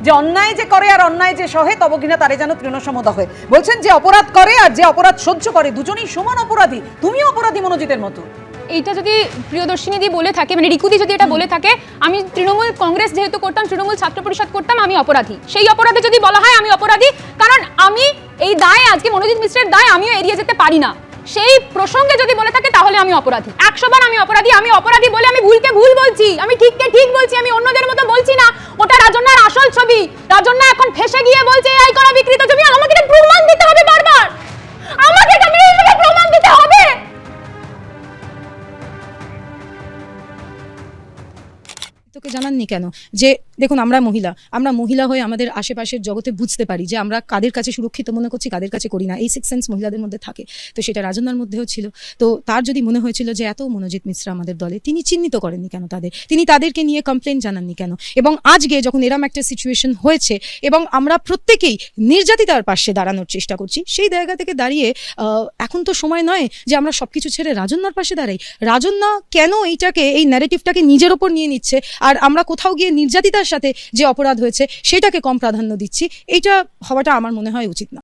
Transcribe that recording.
যে অন্যায় যে করে আর অন্যায় যে সহে তব কিনা তারে যেন তৃণসমদহে। বলছেন যে অপরাধ করে আর যে অপরাধ সহ্য করে দুজনেই সমান অপরাধী। তুমিও অপরাধী মনোজিতের মতো। এইটা যদি প্রিয়দর্শিনী দি বলে থাকে, মানে রিকুদি যদি এটা বলে থাকে, আমি তৃণমূল কংগ্রেস যেহেতু করতাম, তৃণমূল ছাত্র পরিষদ করতাম, আমি অপরাধী। সেই অপরাধে যদি বলা হয় আমি অপরাধী, কারণ আমি এই দায়, আজকে মনোজিৎ মিশ্রের দায় আমিও এড়িয়ে যেতে পারি না। সেই প্রসঙ্গে যদি বলে থাকে তাহলে আমি অপরাধী, 100 বার আমি অপরাধী। আমি অপরাধী বলে আমি ভুলকে ভুল বলছি, আমি ঠিককে ঠিক বলছি, আমি অন্যদের মতো বলছি না। ওটা রাজন্যার আসল ছবি। রাজন্যা এখন ফেসে গিয়ে বলছে এই করা বিকৃত ছবি। আমাকে এটা প্রমাণ দিতে হবে বারবার, আমাকে এটা প্রমাণ দিতে হবে। তোকে জানাননি কেন যে দেখুন আমরা মহিলা হয়ে আমাদের আশেপাশের জগতে বুঝতে পারি যে আমরা কাদের কাছে সুরক্ষিত মনে করছি, কাদের কাছে করি না। এই সিক্স সেন্স মহিলাদের মধ্যে থাকে, তো সেটা রাজন্যার মধ্যেও ছিল। তো তার যদি মনে হয়েছিল যে এত মনোজিৎ মিশ্রা আমাদের দলে, তিনি চিহ্নিত করেননি কেন তিনি তাদেরকে নিয়ে কমপ্লেন জানাননি কেন? এবং আজকে যখন এরম একটা সিচুয়েশন হয়েছে এবং আমরা প্রত্যেকেই নির্যাতিতার পাশে দাঁড়ানোর চেষ্টা করছি, সেই জায়গা থেকে দাঁড়িয়ে এখন তো সময় নয় যে আমরা সবকিছু ছেড়ে রাজন্যার পাশে দাঁড়াই। রাজন্যা কেন এই ন্যারেটিভটাকে নিজের ওপর নিয়ে নিচ্ছে, আর আমরা কোথাও গিয়ে নির্যাতিতার সাথে যে অপরাধ হয়েছে সেটাকে কম প্রাধান্য দিচ্ছি, এইটা হওয়াটা আমার মনে হয় উচিত না।